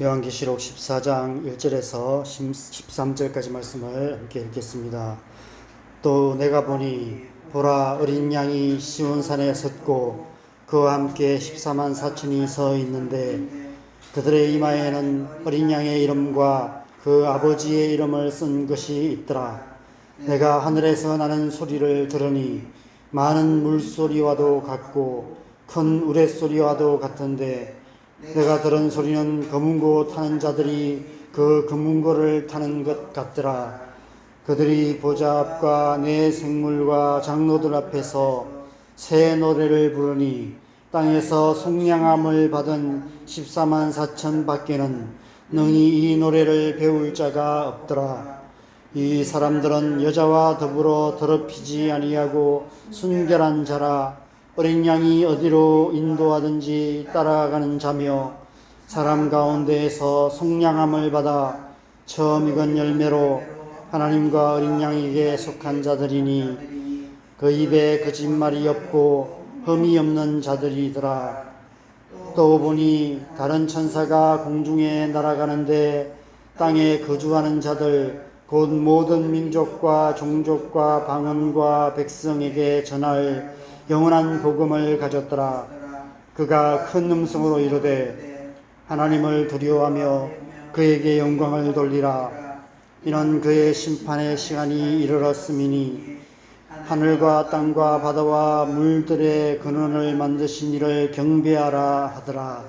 요한계시록 14장 1절에서 13절까지 말씀을 함께 읽겠습니다. 또 내가 보니 보라 어린 양이 시온산에 섰고 그와 함께 14만 4천이 서 있는데 그들의 이마에는 어린 양의 이름과 그 아버지의 이름을 쓴 것이 있더라. 내가 하늘에서 나는 소리를 들으니 많은 물소리와도 같고 큰 우레소리와도 같은데 내가 들은 소리는 검은고 타는 자들이 그 검은고를 타는 것 같더라. 그들이 보좌 앞과 내 생물과 장로들 앞에서 새 노래를 부르니 땅에서 속량함을 받은 14만 4천 밖에는 능히 이 노래를 배울 자가 없더라. 이 사람들은 여자와 더불어 더럽히지 아니하고 순결한 자라. 어린 양이 어디로 인도하든지 따라가는 자며 사람 가운데에서 속량함을 받아 처음 익은 열매로 하나님과 어린 양에게 속한 자들이니 그 입에 거짓말이 없고 흠이 없는 자들이더라. 또 보니 다른 천사가 공중에 날아가는데 땅에 거주하는 자들 곧 모든 민족과 종족과 방언과 백성에게 전할 영원한 복음을 가졌더라. 그가 큰 음성으로 이르되 하나님을 두려워하며 그에게 영광을 돌리라. 이는 그의 심판의 시간이 이르렀음이니 하늘과 땅과 바다와 물들의 근원을 만드신 이를 경배하라 하더라.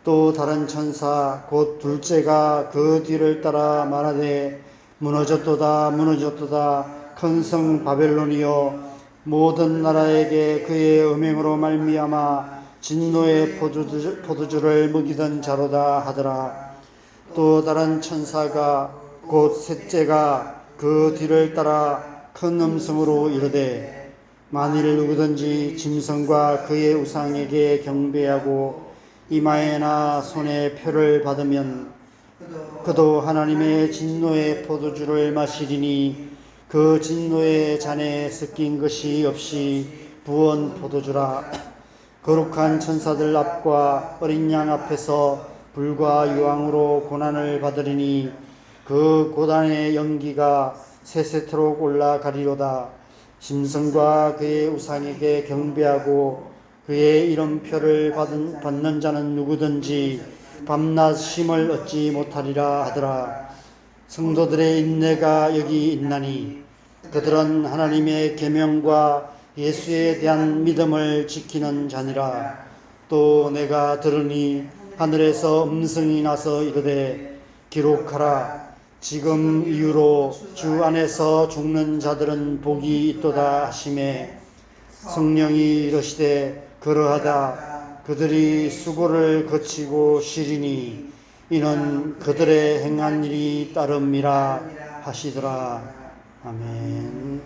또 다른 천사 곧 둘째가 그 뒤를 따라 말하되 무너졌도다 무너졌도다 큰 성 바벨론이여 모든 나라에게 그의 음행으로 말미암아 진노의 포도주를 먹이던 자로다 하더라. 또 다른 천사가 곧 셋째가 그 뒤를 따라 큰 음성으로 이르되 만일 누구든지 짐승과 그의 우상에게 경배하고 이마에나 손에 표를 받으면 그도 하나님의 진노의 포도주를 마시리니 그 진노의 잔에 섞인 것이 없이 부은 포도주라. 거룩한 천사들 앞과 어린 양 앞에서 불과 유황으로 고난을 받으리니 그 고난의 연기가 세세토록 올라가리로다. 짐승과 그의 우상에게 경배하고 그의 이름표를 받는 자는 누구든지 밤낮 쉼을 얻지 못하리라 하더라. 성도들의 인내가 여기 있나니 그들은 하나님의 계명과 예수에 대한 믿음을 지키는 자니라. 또 내가 들으니 하늘에서 음성이 나서 이르되 기록하라. 지금 이후로 주 안에서 죽는 자들은 복이 있도다 하시매 성령이 이르시되 그러하다. 그들이 수고를 거치고 쉬리니 이는 그들의 행한 일이 따름이라 하시더라. 아멘.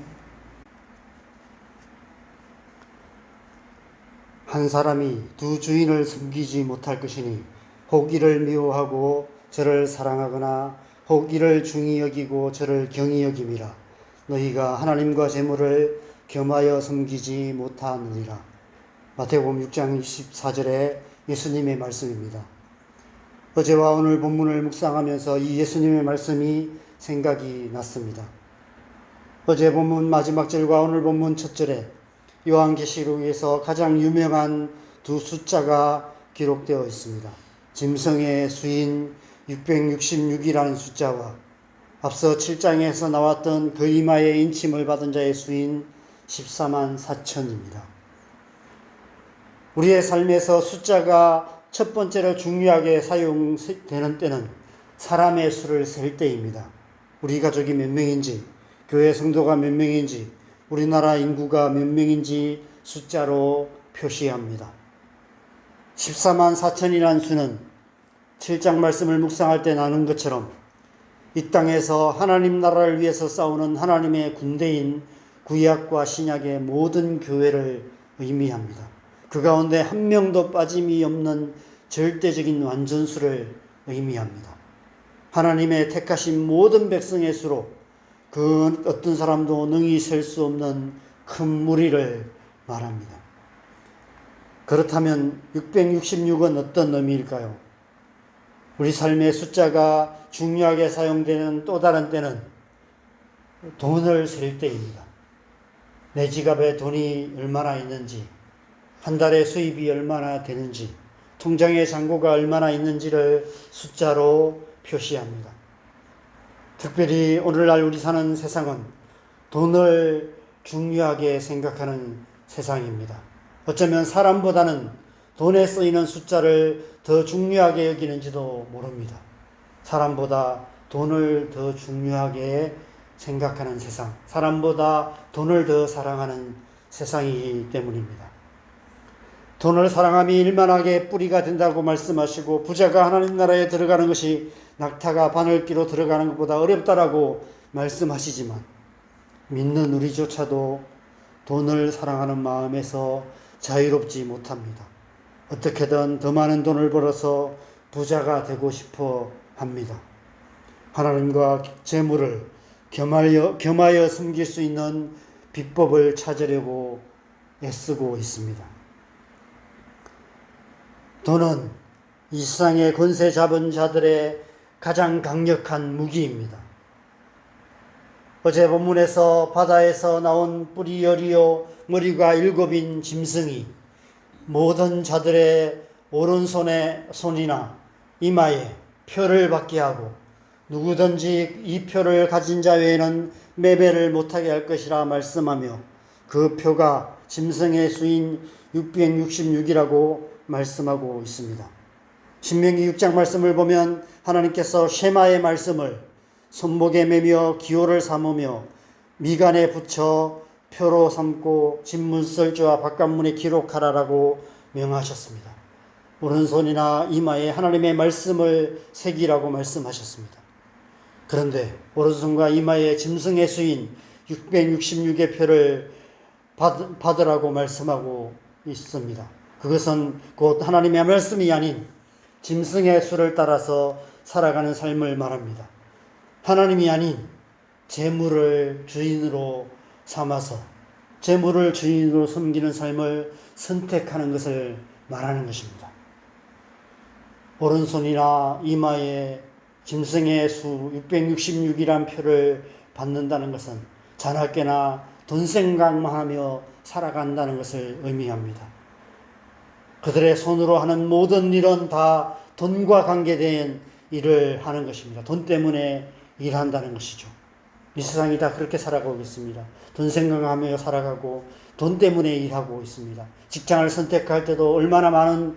한 사람이 두 주인을 섬기지 못할 것이니 혹 이를 미워하고 저를 사랑하거나 혹 이를 중히 여기고 저를 경히 여김이라. 너희가 하나님과 재물을 겸하여 섬기지 못하느니라. 마태복음 6장 24절에 예수님의 말씀입니다. 어제와 오늘 본문을 묵상하면서 이 예수님의 말씀이 생각이 났습니다. 어제 본문 마지막 절과 오늘 본문 첫 절에 요한계시록에서 가장 유명한 두 숫자가 기록되어 있습니다. 짐승의 수인 666이라는 숫자와 앞서 7장에서 나왔던 그 이마에 인침을 받은 자의 수인 14만 4천입니다. 우리의 삶에서 숫자가 첫 번째로 중요하게 사용되는 때는 사람의 수를 셀 때입니다. 우리 가족이 몇 명인지, 교회 성도가 몇 명인지, 우리나라 인구가 몇 명인지 숫자로 표시합니다. 14만 4천이라는 수는 7장 말씀을 묵상할 때 나눈 것처럼 이 땅에서 하나님 나라를 위해서 싸우는 하나님의 군대인 구약과 신약의 모든 교회를 의미합니다. 그 가운데 한 명도 빠짐이 없는 절대적인 완전수를 의미합니다. 하나님의 택하신 모든 백성의 수로 그 어떤 사람도 능히 셀 수 없는 큰 무리를 말합니다. 그렇다면 666은 어떤 의미일까요? 우리 삶의 숫자가 중요하게 사용되는 또 다른 때는 돈을 셀 때입니다. 내 지갑에 돈이 얼마나 있는지, 한 달에 수입이 얼마나 되는지, 통장에 잔고가 얼마나 있는지를 숫자로 표시합니다. 특별히 오늘날 우리 사는 세상은 돈을 중요하게 생각하는 세상입니다. 어쩌면 사람보다는 돈에 쓰이는 숫자를 더 중요하게 여기는지도 모릅니다. 사람보다 돈을 더 중요하게 생각하는 세상, 사람보다 돈을 더 사랑하는 세상이기 때문입니다. 돈을 사랑함이 일만하게 뿌리가 된다고 말씀하시고, 부자가 하나님 나라에 들어가는 것이 낙타가 바늘기로 들어가는 것보다 어렵다라고 말씀하시지만, 믿는 우리조차도 돈을 사랑하는 마음에서 자유롭지 못합니다. 어떻게든 더 많은 돈을 벌어서 부자가 되고 싶어 합니다. 하나님과 재물을 겸하여 섬길 수 있는 비법을 찾으려고 애쓰고 있습니다. 돈은 이 세상의 권세 잡은 자들의 가장 강력한 무기입니다. 어제 본문에서 바다에서 나온 뿔이 열이요 머리가 7인 짐승이 모든 자들의 오른손이나 이마에 표를 받게 하고, 누구든지 이 표를 가진 자 외에는 매매를 못하게 할 것이라 말씀하며, 그 표가 짐승의 수인 666이라고 말씀하고 있습니다. 신명기 6장 말씀을 보면 하나님께서 쉐마의 말씀을 손목에 매며 기호를 삼으며 미간에 붙여 표로 삼고 집문설주와 바깥문에 기록하라라고 명하셨습니다. 오른손이나 이마에 하나님의 말씀을 새기라고 말씀하셨습니다. 그런데 오른손과 이마에 짐승의 수인 666의 표를 받으라고 말씀하고 있습니다. 그것은 곧 하나님의 말씀이 아닌 짐승의 수를 따라서 살아가는 삶을 말합니다. 하나님이 아닌 재물을 주인으로 삼아서 재물을 주인으로 섬기는 삶을 선택하는 것을 말하는 것입니다. 오른손이나 이마에 짐승의 수 666이란 표를 받는다는 것은 자나깨나 돈 생각만 하며 살아간다는 것을 의미합니다. 그들의 손으로 하는 모든 일은 다 돈과 관계된 일을 하는 것입니다. 돈 때문에 일한다는 것이죠. 이 세상이 다 그렇게 살아가고 있습니다. 돈 생각하며 살아가고 돈 때문에 일하고 있습니다. 직장을 선택할 때도 얼마나 많은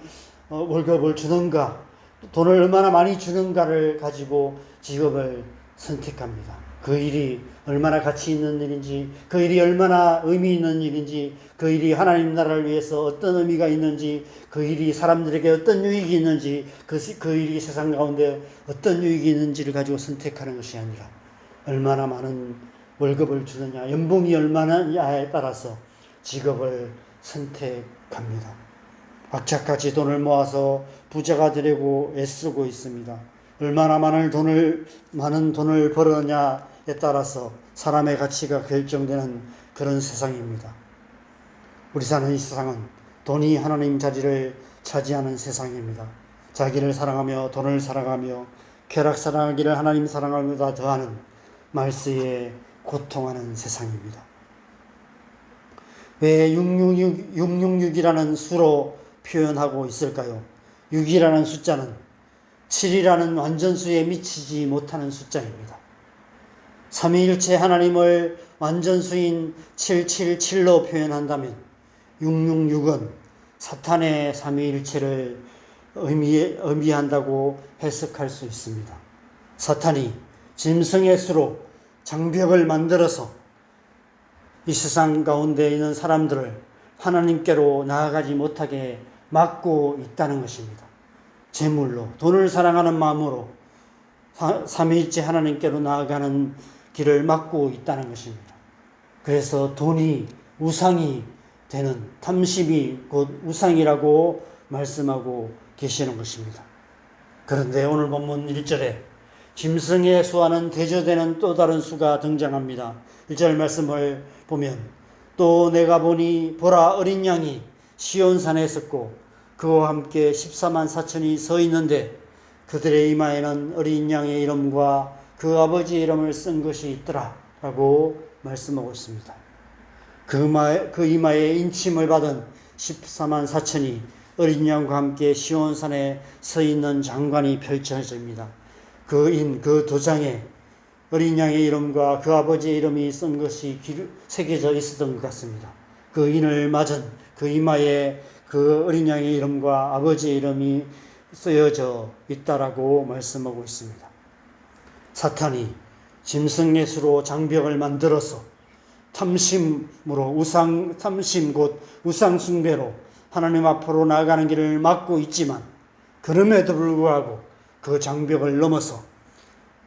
월급을 주는가, 돈을 얼마나 많이 주는가를 가지고 직업을 선택합니다. 그 일이 얼마나 가치 있는 일인지, 그 일이 얼마나 의미 있는 일인지, 그 일이 하나님 나라를 위해서 어떤 의미가 있는지, 그 일이 사람들에게 어떤 유익이 있는지, 그 일이 세상 가운데 어떤 유익이 있는지를 가지고 선택하는 것이 아니라 얼마나 많은 월급을 주느냐, 연봉이 얼마나냐에 따라서 직업을 선택합니다. 악착같이 돈을 모아서 부자가 되려고 애쓰고 있습니다. 얼마나 많은 돈을 벌었냐에 따라서 사람의 가치가 결정되는 그런 세상입니다. 우리 사는 이 세상은 돈이 하나님 자리를 차지하는 세상입니다. 자기를 사랑하며 돈을 사랑하며 쾌락 사랑하기를 하나님 사랑하기보다 더하는 말세에 고통하는 세상입니다. 왜 666이라는 수로 표현하고 있을까요? 6이라는 숫자는 7이라는 완전수에 미치지 못하는 숫자입니다. 삼위일체 하나님을 완전수인 777로 표현한다면 666은 사탄의 삼위일체를 의미한다고 해석할 수 있습니다. 사탄이 짐승의 수로 장벽을 만들어서 이 세상 가운데 있는 사람들을 하나님께로 나아가지 못하게 막고 있다는 것입니다. 재물로, 돈을 사랑하는 마음으로 삼위일체 하나님께로 나아가는 길을 막고 있다는 것입니다. 그래서 돈이 우상이 되는, 탐심이 곧 우상이라고 말씀하고 계시는 것입니다. 그런데 오늘 본문 1절에 짐승의 수와는 대조되는 또 다른 수가 등장합니다. 1절 말씀을 보면, 또 내가 보니 보라, 어린 양이 시온산에 섰고 그와 함께 14만 4천이 서 있는데 그들의 이마에는 어린 양의 이름과 그 아버지의 이름을 쓴 것이 있더라 라고 말씀하고 있습니다. 그 이마에 인침을 받은 14만 4천이 어린 양과 함께 시온산에 서 있는 장관이 펼쳐집니다. 그 도장에 어린 양의 이름과 그 아버지의 이름이 쓴 것이 새겨져 있었던 것 같습니다. 그 인을 맞은 그 이마에 그 어린 양의 이름과 아버지의 이름이 쓰여져 있다라고 말씀하고 있습니다. 사탄이 짐승예수로 장벽을 만들어서 탐심 곧 우상 숭배로 하나님 앞으로 나아가는 길을 막고 있지만, 그럼에도 불구하고 그 장벽을 넘어서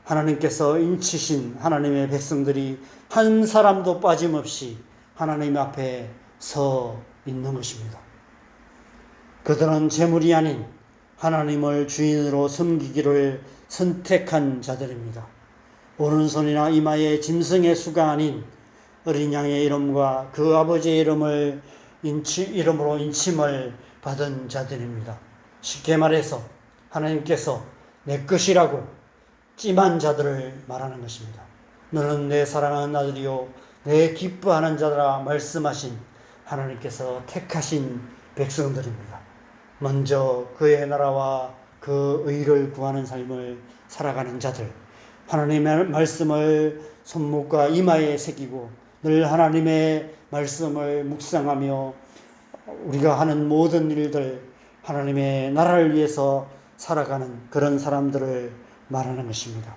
하나님께서 인치신 하나님의 백성들이 한 사람도 빠짐없이 하나님 앞에 서 있는 것입니다. 그들은 재물이 아닌 하나님을 주인으로 섬기기를 선택한 자들입니다. 오른손이나 이마에 짐승의 수가 아닌 어린 양의 이름과 그 아버지의 이름으로 인침을 받은 자들입니다. 쉽게 말해서 하나님께서 내 것이라고 찜한 자들을 말하는 것입니다. 너는 내 사랑하는 아들이요 내 기뻐하는 자라 말씀하신 하나님께서 택하신 백성들입니다. 먼저 그의 나라와 그 의를 구하는 삶을 살아가는 자들, 하나님의 말씀을 손목과 이마에 새기고 늘 하나님의 말씀을 묵상하며 우리가 하는 모든 일들 하나님의 나라를 위해서 살아가는 그런 사람들을 말하는 것입니다.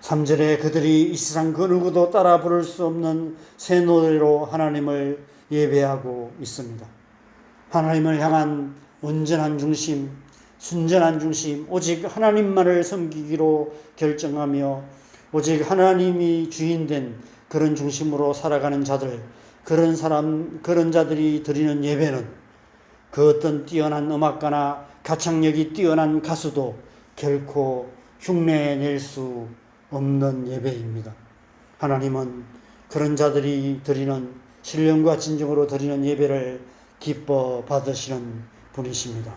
3절에 그들이 이 세상 그 누구도 따라 부를 수 없는 새 노래로 하나님을 예배하고 있습니다. 하나님을 향한 온전한 중심, 순전한 중심, 오직 하나님만을 섬기기로 결정하며 오직 하나님이 주인된 그런 중심으로 살아가는 자들, 그런 자들이 드리는 예배는 그 어떤 뛰어난 음악가나 가창력이 뛰어난 가수도 결코 흉내낼 수 없는 예배입니다. 하나님은 그런 자들이 드리는 신령과 진정으로 드리는 예배를 기뻐 받으시는 분이십니다.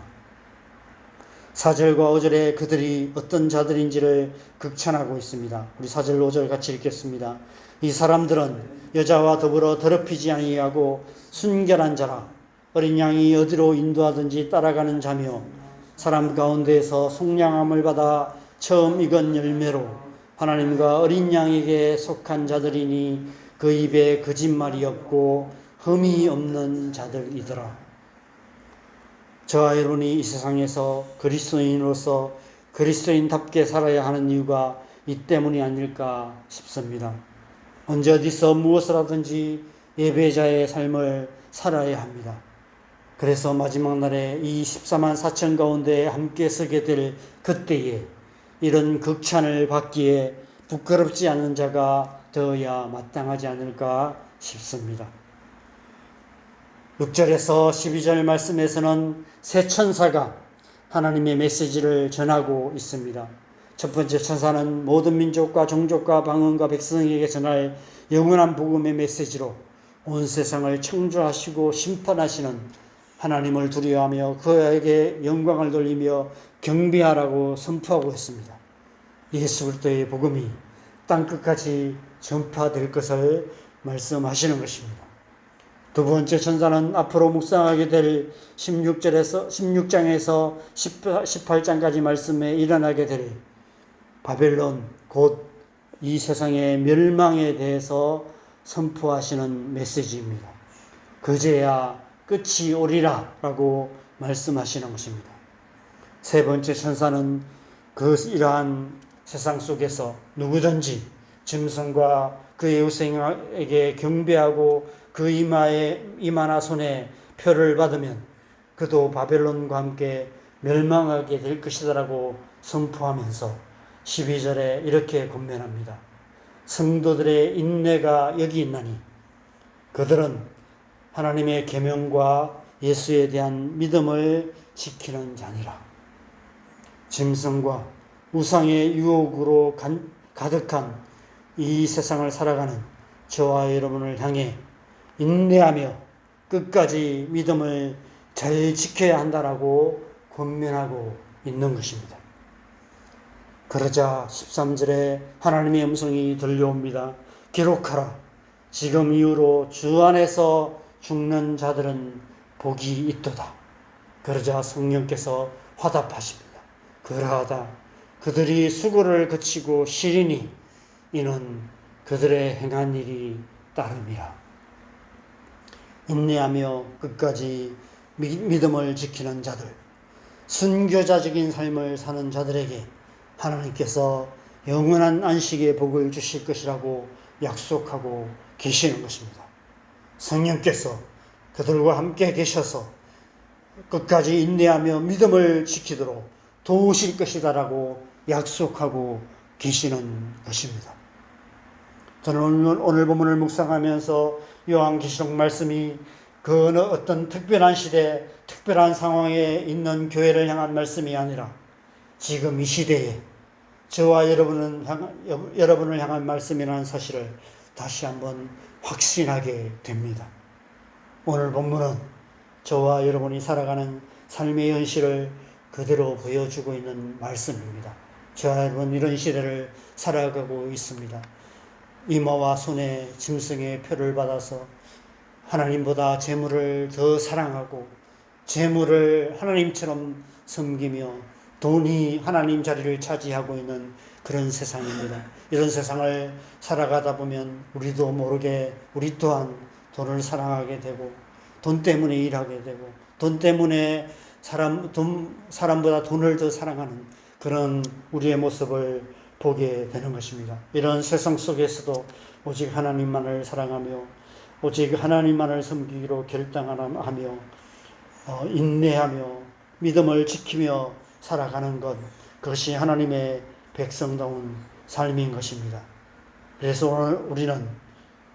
4절과 5절에 그들이 어떤 자들인지를 극찬하고 있습니다. 우리 4절 5절 같이 읽겠습니다. 이 사람들은 여자와 더불어 더럽히지 아니하고 순결한 자라, 어린 양이 어디로 인도하든지 따라가는 자며 사람 가운데에서 속량함을 받아 처음 익은 열매로 하나님과 어린 양에게 속한 자들이니 그 입에 거짓말이 없고 흠이 없는 자들이더라. 저와 여러분이 이 세상에서 그리스도인으로서 그리스도인답게 살아야 하는 이유가 이 때문이 아닐까 싶습니다. 언제 어디서 무엇을 하든지 예배자의 삶을 살아야 합니다. 그래서 마지막 날에 이 14만 4천 가운데 함께 서게 될 그때에 이런 극찬을 받기에 부끄럽지 않은 자가 되어야 마땅하지 않을까 싶습니다. 6절에서 12절 말씀에서는 새 천사가 하나님의 메시지를 전하고 있습니다. 첫 번째 천사는 모든 민족과 종족과 방언과 백성에게 전할 영원한 복음의 메시지로 온 세상을 창조하시고 심판하시는 하나님을 두려워하며 그에게 영광을 돌리며 경배하라고 선포하고 있습니다. 예수 그리스도의 복음이 땅끝까지 전파될 것을 말씀하시는 것입니다. 두 번째 천사는 앞으로 묵상하게 될 16장에서 18장까지 말씀에 일어나게 될 바벨론 곧 이 세상의 멸망에 대해서 선포하시는 메시지입니다. 그제야 끝이 오리라 라고 말씀하시는 것입니다. 세 번째 천사는 이러한 세상 속에서 누구든지 짐승과 그의 우상에게 경배하고 그 이마나 손에 표를 받으면 그도 바벨론과 함께 멸망하게 될 것이다라고 선포하면서 12절에 이렇게 권면합니다. 성도들의 인내가 여기 있나니 그들은 하나님의 계명과 예수에 대한 믿음을 지키는 자니라. 짐승과 우상의 유혹으로 가득한 이 세상을 살아가는 저와 여러분을 향해 인내하며 끝까지 믿음을 잘 지켜야 한다라고 권면하고 있는 것입니다. 그러자 13절에 하나님의 음성이 들려옵니다. 기록하라. 지금 이후로 주 안에서 죽는 자들은 복이 있도다. 그러자 성령께서 화답하십니다. 그러하다. 그들이 수고를 그치고 쉬리니 이는 그들의 행한 일이 따름이라. 인내하며 끝까지 믿음을 지키는 자들, 순교자적인 삶을 사는 자들에게 하나님께서 영원한 안식의 복을 주실 것이라고 약속하고 계시는 것입니다. 성령께서 그들과 함께 계셔서 끝까지 인내하며 믿음을 지키도록 도우실 것이다라고 약속하고 계시는 것입니다. 저는 오늘 본문을 묵상하면서 요한계시록 말씀이 그 어느 어떤 특별한 시대, 특별한 상황에 있는 교회를 향한 말씀이 아니라 지금 이 시대에 저와 여러분을 향한 말씀이라는 사실을 다시 한번 확신하게 됩니다. 오늘 본문은 저와 여러분이 살아가는 삶의 현실을 그대로 보여주고 있는 말씀입니다. 저와 여러분 이런 시대를 살아가고 있습니다. 이마와 손에 짐승의 표를 받아서 하나님보다 재물을 더 사랑하고 재물을 하나님처럼 섬기며 돈이 하나님 자리를 차지하고 있는 그런 세상입니다. 이런 세상을 살아가다 보면 우리도 모르게 우리 또한 돈을 사랑하게 되고 돈 때문에 일하게 되고 돈 때문에 사람보다 돈을 더 사랑하는 그런 우리의 모습을 보게 되는 것입니다. 이런 세상 속에서도 오직 하나님만을 사랑하며 오직 하나님만을 섬기기로 결단하며 인내하며 믿음을 지키며 살아가는 것, 그것이 하나님의 백성다운 삶인 것입니다. 그래서 오늘 우리는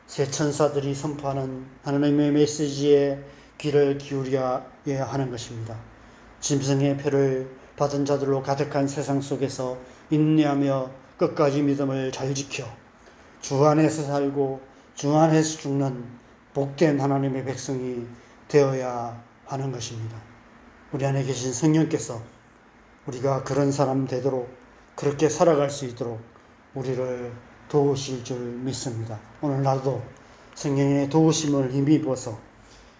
새 천사들이 선포하는 하나님의 메시지에 귀를 기울여야 하는 것입니다. 짐승의 표를 받은 자들로 가득한 세상 속에서 인내하며 끝까지 믿음을 잘 지켜 주 안에서 살고 주 안에서 죽는 복된 하나님의 백성이 되어야 하는 것입니다. 우리 안에 계신 성령께서 우리가 그런 사람 되도록 그렇게 살아갈 수 있도록 우리를 도우실 줄 믿습니다. 오늘 나도 성령의 도우심을 힘입어서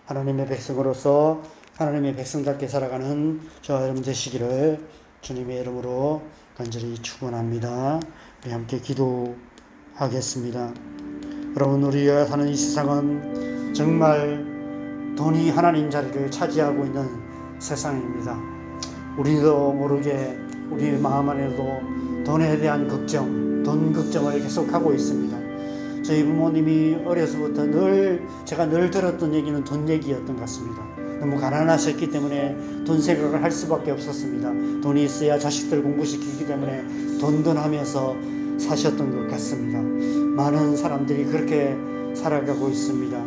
하나님의 백성으로서 하나님의 백성답게 살아가는 저와 여러분 되시기를 주님의 이름으로 간절히 축원합니다. 우리 함께 기도하겠습니다. 여러분, 우리가 사는 이 세상은 정말 돈이 하나님 자리를 차지하고 있는 세상입니다. 우리도 모르게 우리 마음 안에도 돈에 대한 걱정, 돈 걱정을 계속하고 있습니다. 저희 부모님이 어려서부터 제가 늘 들었던 얘기는 돈 얘기였던 것 같습니다. 너무 가난하셨기 때문에 돈 생각을 할 수밖에 없었습니다. 돈이 있어야 자식들 공부시키기 때문에 돈 하면서 사셨던 것 같습니다. 많은 사람들이 그렇게 살아가고 있습니다.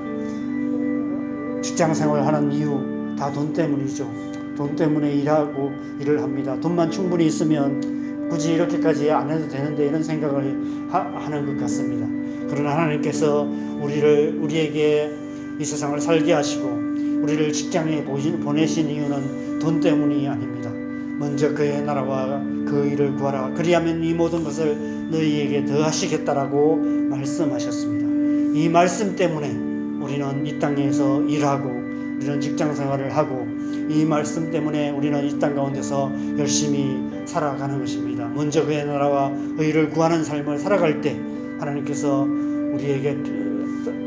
직장생활 하는 이유 다 돈 때문이죠. 돈 때문에 일을 합니다. 돈만 충분히 있으면 굳이 이렇게까지 안 해도 되는데 이런 생각을 하는 것 같습니다. 그러나 하나님께서 우리에게 이 세상을 살게 하시고 우리를 직장에 보내신 이유는 돈 때문이 아닙니다. 먼저 그의 나라와 그 일을 구하라. 그리하면 이 모든 것을 너희에게 더하시겠다라고 말씀하셨습니다. 이 말씀 때문에 우리는 이 땅에서 일하고 우리는 직장생활을 하고 이 말씀 때문에 우리는 이 땅 가운데서 열심히 살아가는 것입니다. 먼저 그의 나라와 의를 구하는 삶을 살아갈 때 하나님께서 우리에게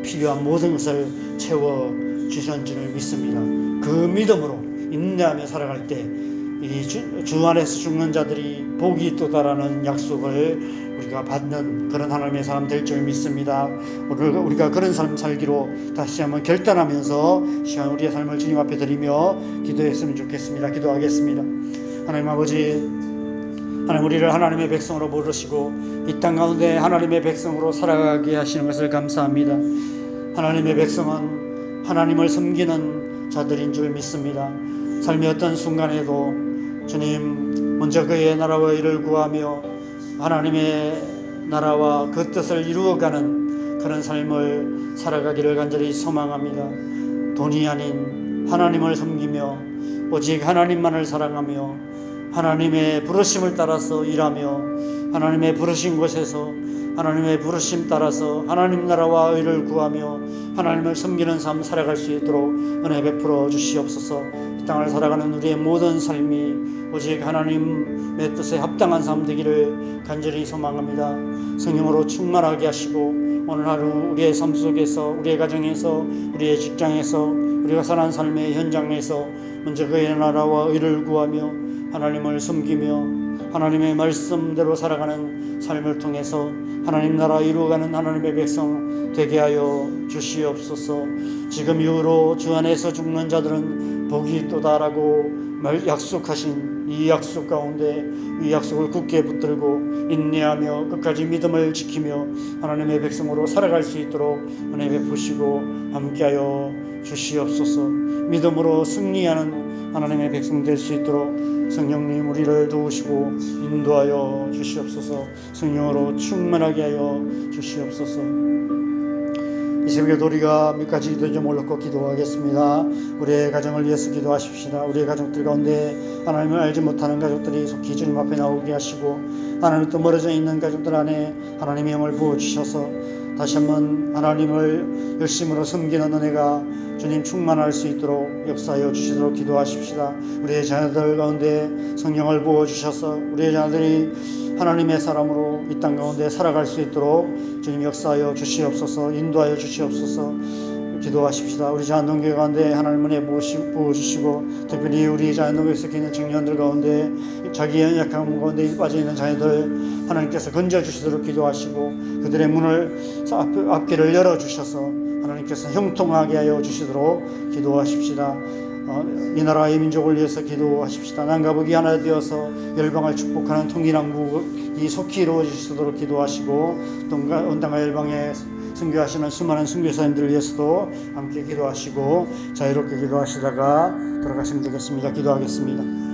필요한 모든 것을 채워주신 줄을 믿습니다. 그 믿음으로 인내하며 살아갈 때 이 주 안에서 죽는 자들이 복이 있도다라는 약속을 우리가 받는 그런 하나님의 사람 될 줄 믿습니다. 오늘 우리가 그런 삶 살기로 다시 한번 결단하면서 시간 우리의 삶을 주님 앞에 드리며 기도했으면 좋겠습니다. 기도하겠습니다. 하나님 아버지, 하나님 우리를 하나님의 백성으로 부르시고 이 땅 가운데 하나님의 백성으로 살아가게 하시는 것을 감사합니다. 하나님의 백성은 하나님을 섬기는 자들인 줄 믿습니다. 삶의 어떤 순간에도 주님 먼저 그의 나라와 의를 구하며 하나님의 나라와 그 뜻을 이루어가는 그런 삶을 살아가기를 간절히 소망합니다. 돈이 아닌 하나님을 섬기며 오직 하나님만을 사랑하며 하나님의 부르심을 따라서 일하며 하나님의 부르신 곳에서 하나님의 부르심 따라서 하나님 나라와 의를 구하며 하나님을 섬기는 삶 살아갈 수 있도록 은혜 베풀어 주시옵소서. 이 땅을 살아가는 우리의 모든 삶이 오직 하나님의 뜻에 합당한 삶 되기를 간절히 소망합니다. 성령으로 충만하게 하시고 오늘 하루 우리의 삶 속에서, 우리의 가정에서, 우리의 직장에서, 우리가 사는 삶의 현장에서 먼저 그의 나라와 의를 구하며 하나님을 섬기며 하나님의 말씀대로 살아가는 삶을 통해서 하나님 나라 이루어가는 하나님의 백성 되게 하여 주시옵소서. 지금 이후로 주 안에서 죽는 자들은 복이 있도다라고 약속하신 이 약속 가운데 이 약속을 굳게 붙들고 인내하며 끝까지 믿음을 지키며 하나님의 백성으로 살아갈 수 있도록 은혜 베푸시고 함께하여 주시옵소서. 믿음으로 승리하는 하나님의 백성 될 수 있도록 성령님 우리를 도우시고 인도하여 주시옵소서. 성령으로 충만하게 하여 주시옵소서. 이 새벽에도 우리가 몇 가지 기도 좀 올놓고 기도하겠습니다. 우리의 가정을 위해서 기도하십시다. 우리의 가족들 가운데 하나님을 알지 못하는 가족들이 속히 주님 앞에 나오게 하시고 하나님 또 멀어져 있는 가족들 안에 하나님의 영을 부어주셔서 다시 한번 하나님을 열심으로 섬기는 은혜가 주님 충만할 수 있도록 역사하여 주시도록 기도하십시다. 우리의 자녀들 가운데 성령을 부어주셔서 우리의 자녀들이 하나님의 사람으로 이 땅 가운데 살아갈 수 있도록 주님 역사하여 주시옵소서. 인도하여 주시옵소서. 기도하십시다. 우리 자연동교회 가운데 하나님 은혜 부어주시고 특별히 우리 자연동교회에 속해 있는 청년들 가운데 자기의 약함 가운데 빠져있는 자녀들 하나님께서 건져주시도록 기도하시고 그들의 문을 앞길을 열어주셔서 하나님께서 형통하게 하여 주시도록 기도하십시다. 이 나라의 민족을 위해서 기도하십시다. 남과 북이 하나 되어서 열방을 축복하는 통일왕국이 속히 이루어지시도록 기도하시고 온 땅과 열방에 선교하시는 수많은 선교사님들을 위해서도 함께 기도하시고 자유롭게 기도하시다가 돌아가시면 되겠습니다. 기도하겠습니다.